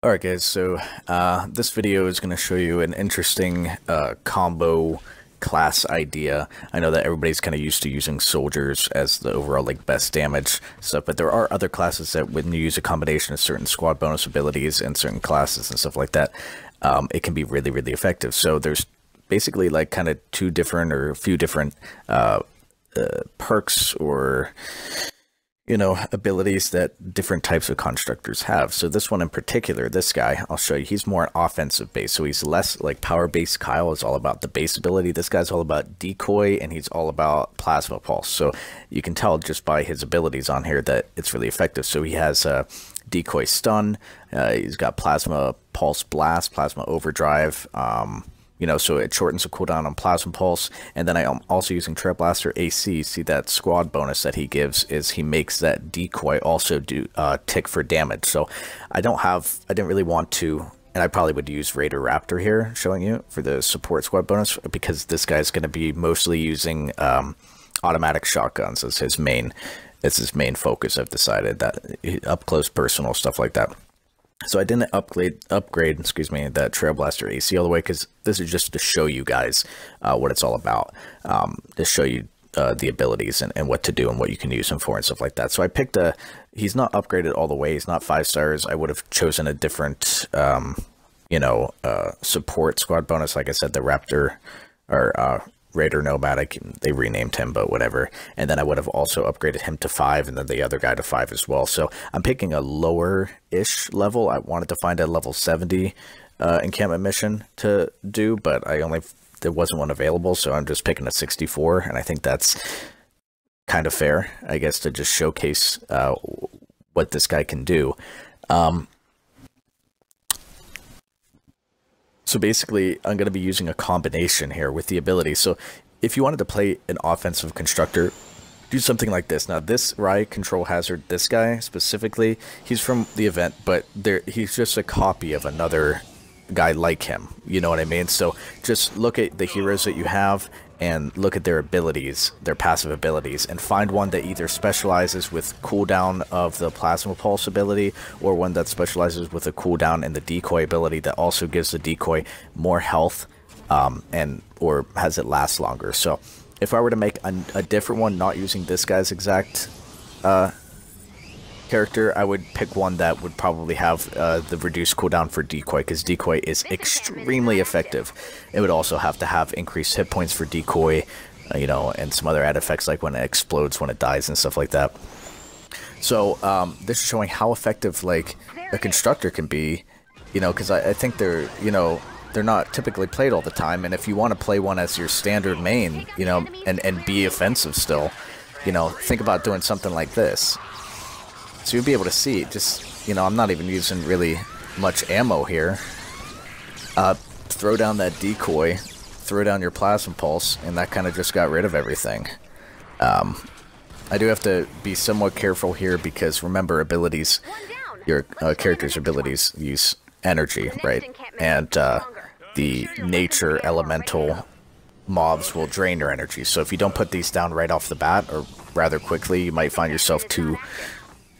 Alright guys, so this video is going to show you an interesting combo class idea. I know that everybody's kind of used to using soldiers as the overall best damage stuff, but there are other classes that when you use a combination of certain squad bonus abilities and certain classes and stuff like that, it can be really effective. So there's basically kind of two different or a few different perks or abilities that different types of constructors have. So this one in particular, this guy, I'll show you, he's more offensive based. So he's less power based. Kyle is all about the base ability. This guy's all about decoy, and he's all about plasma pulse. So you can tell just by his abilities on here that it's really effective. So he has decoy stun, he's got plasma pulse blast, plasma overdrive, so it shortens the cooldown on Plasma Pulse. And then I am also using Trailblaster AC. See that squad bonus that he gives is he makes that decoy also do tick for damage. So I didn't really want to, and I probably would use Raider Raptor here showing you for the support squad bonus, because this guy's going to be mostly using automatic shotguns as his main focus. I've decided that up close personal stuff like that. So I didn't upgrade, that Trailblaster AC all the way, because this is just to show you guys what it's all about, to show you the abilities and what to do and what you can use him for and stuff like that. So I picked he's not upgraded all the way, he's not 5 stars. I would have chosen a different, support squad bonus. Like I said, the Raptor, or Raider Nomadic, they renamed him, but whatever. And then I would have also upgraded him to 5, and then the other guy to 5 as well. So I'm picking a lower-ish level. I wanted to find a level 70 encampment mission to do, but there wasn't one available, so I'm just picking a 64, and I think that's kind of fair, I guess, to just showcase what this guy can do. So basically, I'm going to be using a combination here with the ability. So if you wanted to play an offensive constructor, do something like this. Now, this Riot Control Hazard, this guy specifically, he's from the event, but he's just a copy of another guy like him. You know what I mean? So just look at the heroes that you have and look at their abilities, their passive abilities, and find one that either specializes with cooldown of the Plasma Pulse ability, or one that specializes with a cooldown in the decoy ability that also gives the decoy more health, or has it last longer. So if I were to make a different one, not using this guy's exact character, I would pick one that would probably have the reduced cooldown for decoy, because decoy is extremely effective. It would also have to have increased hit points for decoy, and some other add effects like when it explodes, when it dies, and stuff like that. So this is showing how effective a constructor can be, because I think they're not typically played all the time, and if you want to play one as your standard main, and be offensive still, think about doing something like this. So you'll be able to see, just, I'm not even using really much ammo here. Throw down that decoy, throw down your Plasma Pulse, and that kind of just got rid of everything. I do have to be somewhat careful here, because remember, abilities, your character's abilities use energy, right? And the nature elemental mobs will drain your energy. So if you don't put these down right off the bat, or rather quickly, you might find yourself too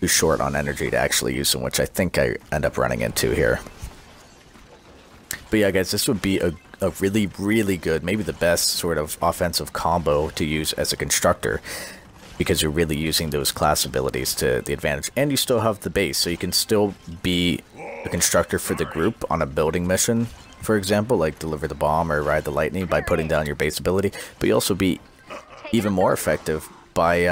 short on energy to actually use them, which I think I end up running into here. But yeah, guys, this would be a really good, maybe the best sort of offensive combo to use as a constructor, because you're really using those class abilities to the advantage, and you still have the base, so you can still be a constructor for the group on a building mission, for example, like deliver the bomb or ride the lightning, by putting down your base ability. But you also be even more effective by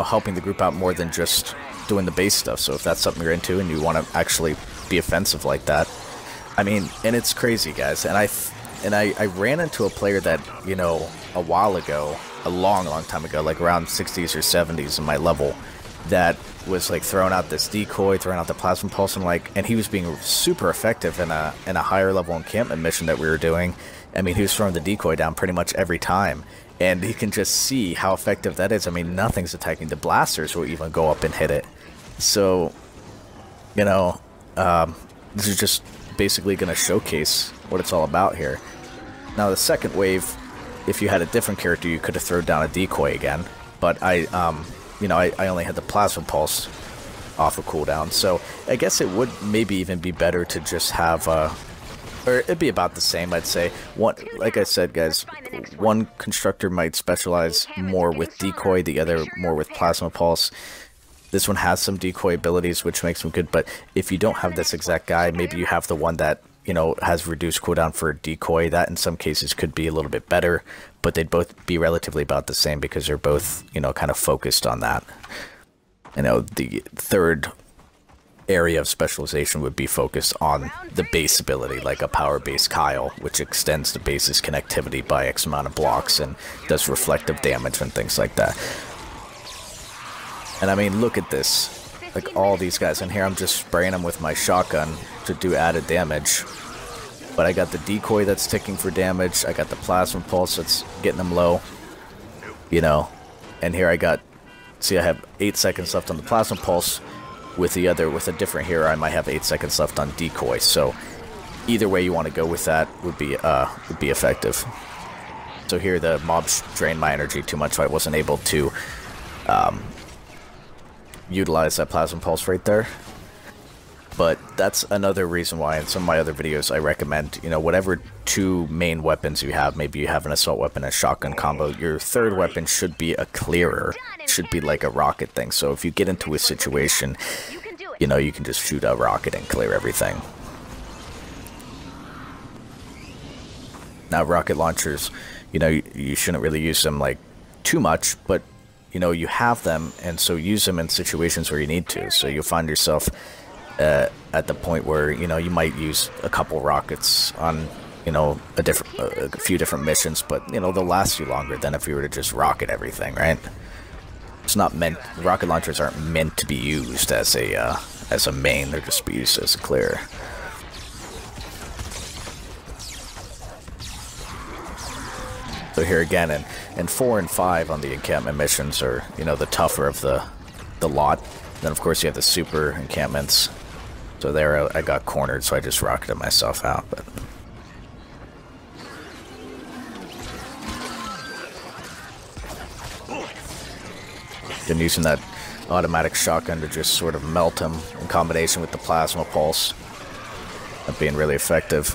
helping the group out more than just doing the base stuff. So if that's something you're into and you want to actually be offensive like that, I mean, and it's crazy, guys. And I ran into a player that, a while ago, a long time ago, like around 60s or 70s in my level, that was throwing out this decoy, throwing out the Plasma Pulse, and he was being super effective in a higher level encampment mission that we were doing. I mean, he was throwing the decoy down pretty much every time. And you can just see how effective that is. I mean, nothing's attacking. The blasters will even go up and hit it. So, this is just basically going to showcase what it's all about here. Now, the second wave, if you had a different character, you could have thrown down a decoy again. But I only had the Plasma Pulse off a cooldown. So I guess it would maybe even be better to just have or it'd be about the same, I'd say. One, like I said, guys, one constructor might specialize more with decoy, the other more with plasma pulse. This one has some decoy abilities, which makes them good, but if you don't have this exact guy, maybe you have the one that, you know, has reduced cooldown for decoy. That in some cases could be a little bit better, but they'd both be relatively about the same because they're both, you know, kind of focused on that. You know, the third area of specialization would be focused on the base ability, like a power base Kyle, which extends the base's connectivity by X amount of blocks and does reflective damage and things like that. And I mean, look at this. Like all these guys in here, I'm just spraying them with my shotgun to do added damage. But I got the decoy that's ticking for damage. I got the plasma pulse that's getting them low. You know, and here I got, see, I have 8 seconds left on the plasma pulse. With the other, with a different hero, I might have 8 seconds left on decoy. So either way you want to go with that would be effective. So here the mobs drained my energy too much, so I wasn't able to utilize that plasma pulse right there. But that's another reason why in some of my other videos I recommend, you know, whatever two main weapons you have, maybe you have an assault weapon and a shotgun combo, your third weapon should be a clearer. It should be like a rocket thing. So if you get into a situation, you know, you can just shoot a rocket and clear everything. Now rocket launchers, you know, you shouldn't really use them like too much, but you know, you have them, and so use them in situations where you need to. So you'll find yourself at the point where, you know, you might use a couple rockets on, you know, a few different missions, but, you know, they'll last you longer than if you were to just rocket everything, right? It's not meant, rocket launchers aren't meant to be used as a main, they're just be used as a clear. So here again, and 4 and 5 on the encampment missions are, you know, the tougher of the lot. Then of course you have the super encampments. So there I got cornered, so I just rocketed myself out. But been using that automatic shotgun to just sort of melt him in combination with the plasma pulse. That being really effective.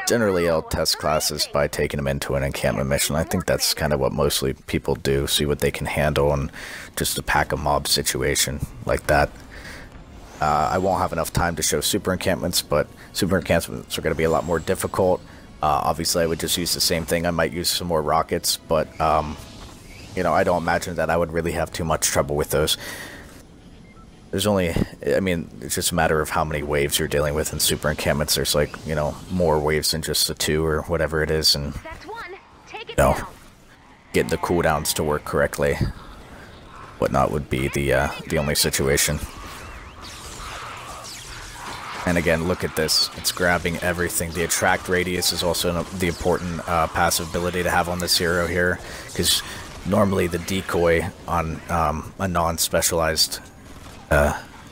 Generally, I'll test classes by taking them into an encampment mission. I think that's kind of what mostly people do, see what they can handle in just a pack a mob situation like that. I won't have enough time to show super encampments, but super encampments are going to be a lot more difficult. Obviously, I would just use the same thing. I might use some more rockets, but you know, I don't imagine that I would really have too much trouble with those. There's only, I mean, it's just a matter of how many waves you're dealing with in super encampments. There's like, you know, more waves than just the 2 or whatever it is, and, you know, getting the cooldowns to work correctly, whatnot, would be the only situation. And again, look at this. It's grabbing everything. The attract radius is also the important passive ability to have on this hero here, because normally the decoy on a non-specialized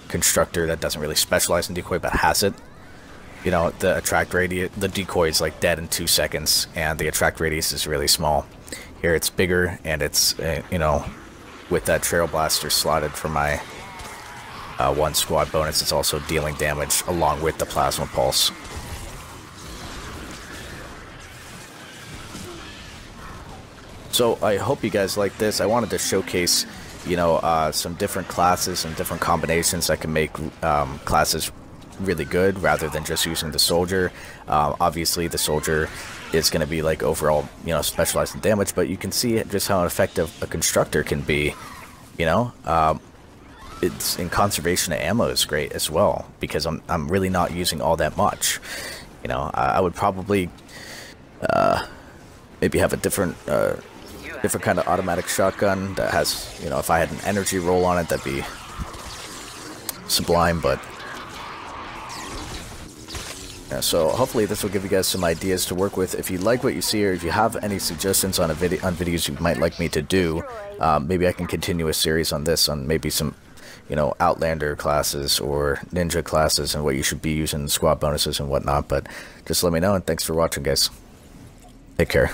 constructor that doesn't really specialize in decoy but has it, you know, the attract radius, the decoy is like dead in 2 seconds, and the attract radius is really small. Here it's bigger, and it's you know, with that trail blaster slotted for my 1 squad bonus, it's also dealing damage along with the plasma pulse. So I hope you guys like this. I wanted to showcase, you know, some different classes and different combinations that can make classes really good rather than just using the soldier. Obviously the soldier is going to be like overall, you know, specialized in damage, but you can see just how effective a constructor can be, you know. It's in conservation of ammo is great as well, because I'm really not using all that much. You know, I would probably maybe have a different kind of automatic shotgun that has, you know, if I had an energy roll on it, that'd be sublime. But yeah, so hopefully this will give you guys some ideas to work with. If you like what you see, or if you have any suggestions on videos you might like me to do, maybe I can continue a series on this, on maybe some, you know, Outlander classes or Ninja classes and what you should be using, squad bonuses and whatnot. But just let me know, and thanks for watching, guys. Take care.